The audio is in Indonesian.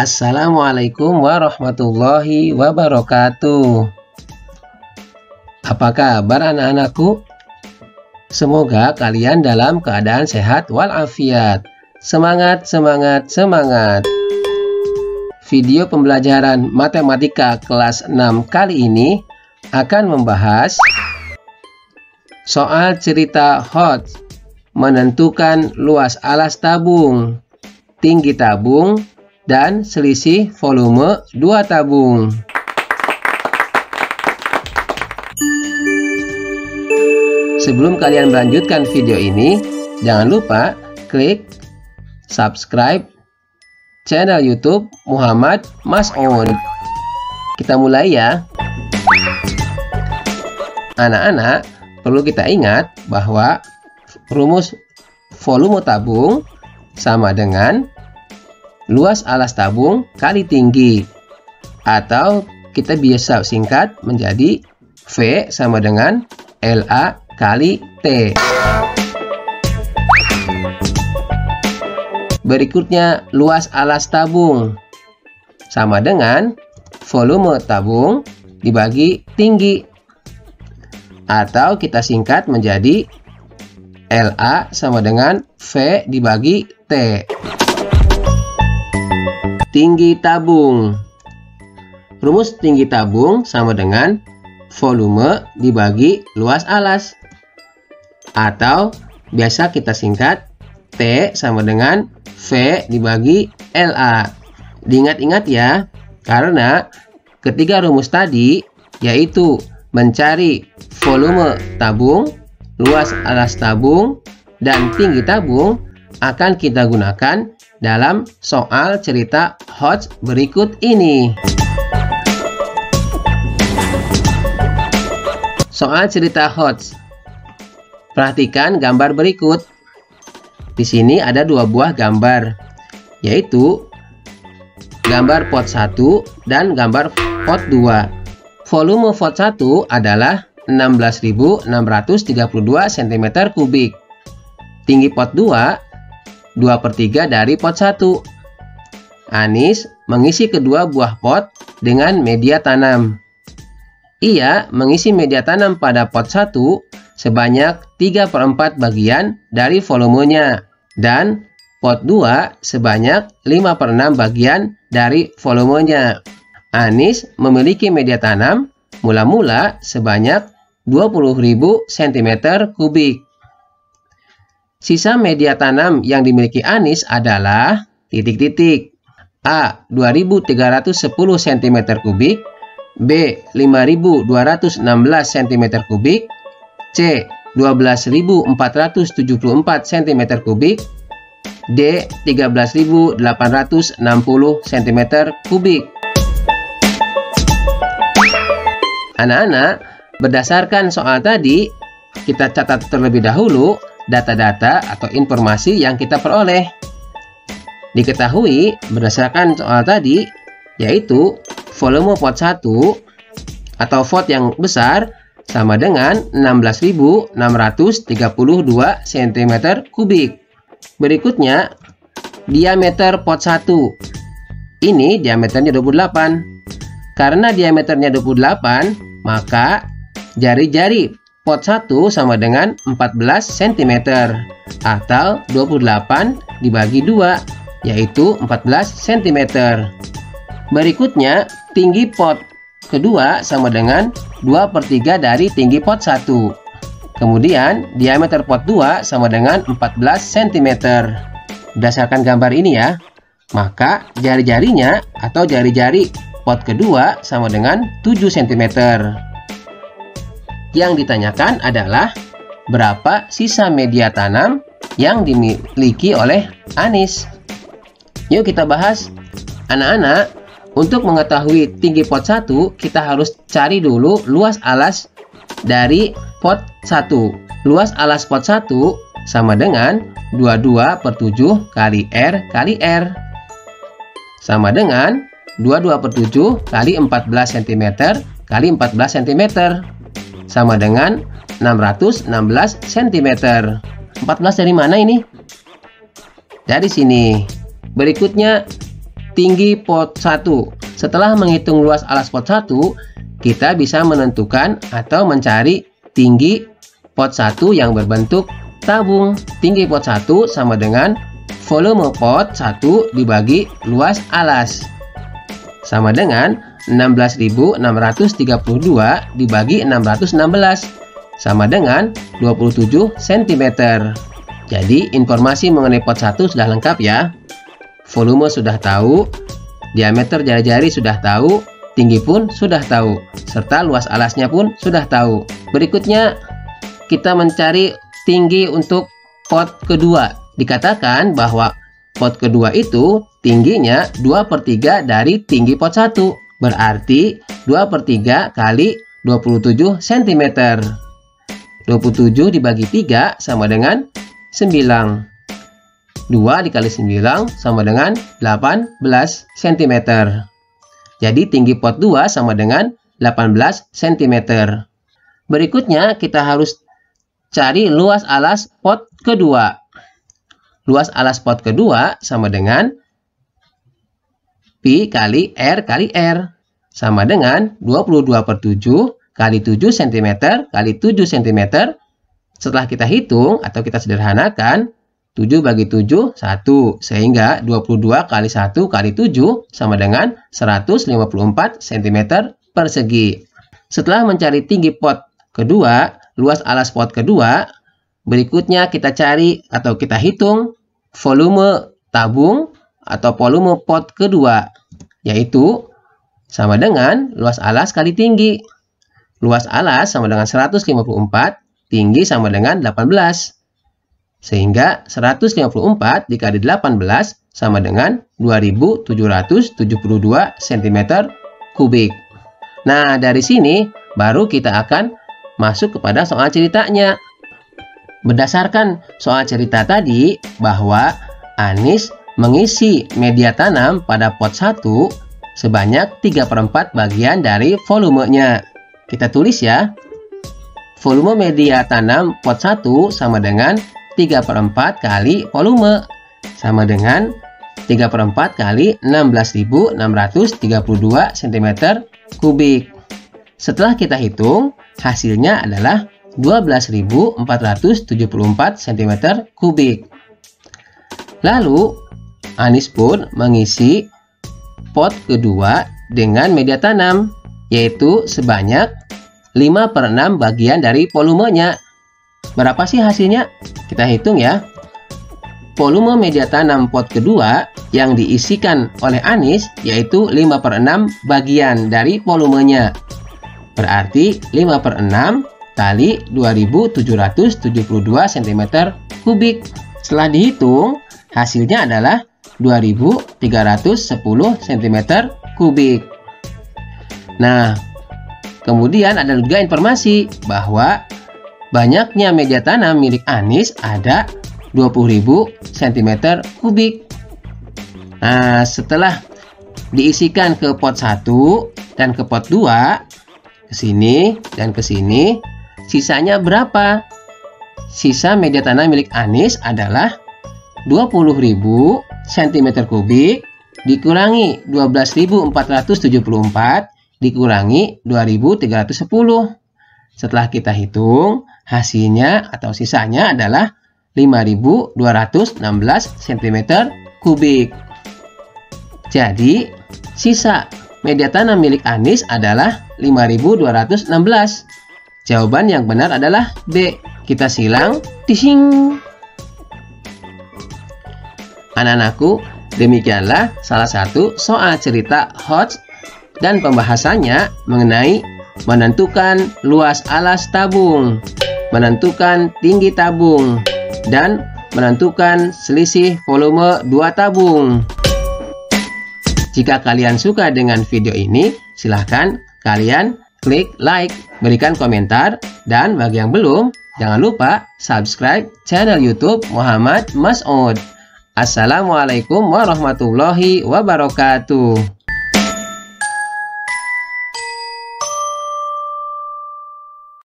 Assalamualaikum warahmatullahi wabarakatuh. Apa kabar anak-anakku? Semoga kalian dalam keadaan sehat walafiat. Semangat, semangat, semangat. Video pembelajaran matematika kelas 6 kali ini akan membahas soal cerita Hodge, menentukan luas alas tabung, tinggi tabung, dan selisih volume 2 tabung. Sebelum kalian melanjutkan video ini, jangan lupa klik subscribe channel YouTube Muhammad Mas'ud. Kita mulai ya. Anak-anak, perlu kita ingat bahwa rumus volume tabung sama dengan luas alas tabung kali tinggi, atau kita biasa singkat menjadi V sama dengan LA kali T. Berikutnya luas alas tabung sama dengan volume tabung dibagi tinggi, atau kita singkat menjadi LA sama dengan V dibagi T. Tinggi tabung. Rumus tinggi tabung sama dengan volume dibagi luas alas, atau biasa kita singkat T sama dengan V dibagi LA. Diingat-ingat ya, karena ketiga rumus tadi, yaitu mencari volume tabung, luas alas tabung, dan tinggi tabung, akan kita gunakan dalam soal cerita Hodge berikut ini. Soal cerita Hodge. Perhatikan gambar berikut. Di sini ada dua buah gambar, yaitu gambar pot 1 dan gambar pot 2. Volume pot 1 adalah 16.632 cm3. Tinggi pot 2 2/3 dari pot 1. Anis mengisi kedua buah pot dengan media tanam. Ia mengisi media tanam pada pot 1 sebanyak 3/4 bagian dari volumenya, dan pot 2 sebanyak 5/6 bagian dari volumenya. Anis memiliki media tanam mula-mula sebanyak 20.000 cm3. Sisa media tanam yang dimiliki Anis adalah titik-titik. A. 2.310 cm3, B. 5.216 cm3, C. 12.474 cm3, D. 13.860 cm3. Anak-anak, berdasarkan soal tadi, kita catat terlebih dahulu data-data atau informasi yang kita peroleh. Diketahui berdasarkan soal tadi, yaitu volume pot 1 atau pot yang besar sama dengan 16.632 cm3. Berikutnya, diameter pot 1. Ini diameternya 28. Karena diameternya 28, maka jari-jari pot 1 sama dengan 14 cm, atau 28 dibagi 2, yaitu 14 cm. Berikutnya, tinggi pot kedua sama dengan 2/3 dari tinggi pot 1. Kemudian, diameter pot 2 sama dengan 14 cm. Berdasarkan gambar ini ya, maka jari-jarinya atau jari-jari pot kedua sama dengan 7 cm. Yang ditanyakan adalah berapa sisa media tanam yang dimiliki oleh Anis. Yuk kita bahas. Anak-anak, untuk mengetahui tinggi pot 1, kita harus cari dulu luas alas dari pot 1. Luas alas pot 1 sama dengan 22/7 kali R kali R. Sama dengan 22/7 kali 14 cm kali 14 cm. Sama dengan 616 cm. 14 dari mana ini? Dari sini. Berikutnya, tinggi pot 1. Setelah menghitung luas alas pot 1, kita bisa menentukan atau mencari tinggi pot 1 yang berbentuk tabung. Tinggi pot 1 sama dengan volume pot 1 dibagi luas alas. Sama dengan 16.632 dibagi 616. Sama dengan 27 cm. Jadi informasi mengenai pot 1 sudah lengkap ya. Volume sudah tahu, diameter jari-jari sudah tahu, tinggi pun sudah tahu, serta luas alasnya pun sudah tahu. Berikutnya kita mencari tinggi untuk pot kedua. Dikatakan bahwa pot kedua itu tingginya 2/3 dari tinggi pot 1. Berarti 2/3 kali 27 cm. 27 dibagi 3 sama dengan 9. 2 dikali 9 sama dengan 18 cm. Jadi tinggi pot 2 sama dengan 18 cm. Berikutnya kita harus cari luas alas pot kedua. Luas alas pot kedua sama dengan Pi kali R kali R. Sama dengan 22/7 kali 7 cm kali 7 cm. Setelah kita hitung atau kita sederhanakan, 7 bagi 7, 1. Sehingga 22 kali 1 kali 7 sama dengan 154 cm persegi. Setelah mencari tinggi pot kedua, luas alas pot kedua, berikutnya kita cari atau kita hitung volume tabung atau volume pot kedua, yaitu sama dengan luas alas kali tinggi. Luas alas sama dengan 154, tinggi sama dengan 18. Sehingga 154 dikali 18 sama dengan 2772 cm kubik. Nah, dari sini baru kita akan masuk kepada soal ceritanya. Berdasarkan soal cerita tadi bahwa Anis mengisi media tanam pada pot 1 sebanyak 3/4 bagian dari volumenya. Kita tulis ya. Volume media tanam pot 1 sama dengan 3/4 kali volume. Sama dengan 3/4 kali 16.632 cm kubik. Setelah kita hitung, hasilnya adalah 12.474 cm kubik. Lalu, Anis pun mengisi pot kedua dengan media tanam, yaitu sebanyak 5/6 bagian dari volumenya. Berapa sih hasilnya? Kita hitung ya. Volume media tanam pot kedua yang diisikan oleh Anis yaitu 5/6 bagian dari volumenya. Berarti 5/6 kali 2772 cm kubik. Setelah dihitung, hasilnya adalah 2310 cm kubik. Nah, kemudian ada juga informasi bahwa banyaknya media tanam milik Anis ada 20.000 cm kubik. Nah, setelah diisikan ke pot 1 dan ke pot 2, ke sini dan ke sini, sisanya berapa? Sisa media tanam milik Anis adalah 20.000 cm kubik dikurangi 12.474 dikurangi 2.310. Setelah kita hitung, hasilnya atau sisanya adalah 5.216 cm kubik. Jadi, sisa media tanam milik Anis adalah 5.216. Jawaban yang benar adalah B. Kita silang, tising. Anak-anakku, demikianlah salah satu soal cerita Hodge dan pembahasannya mengenai menentukan luas alas tabung, menentukan tinggi tabung, dan menentukan selisih volume 2 tabung. Jika kalian suka dengan video ini, silahkan kalian klik like, berikan komentar, dan bagi yang belum, jangan lupa subscribe channel YouTube Muhammad Mas'ud. Assalamualaikum warahmatullahi wabarakatuh.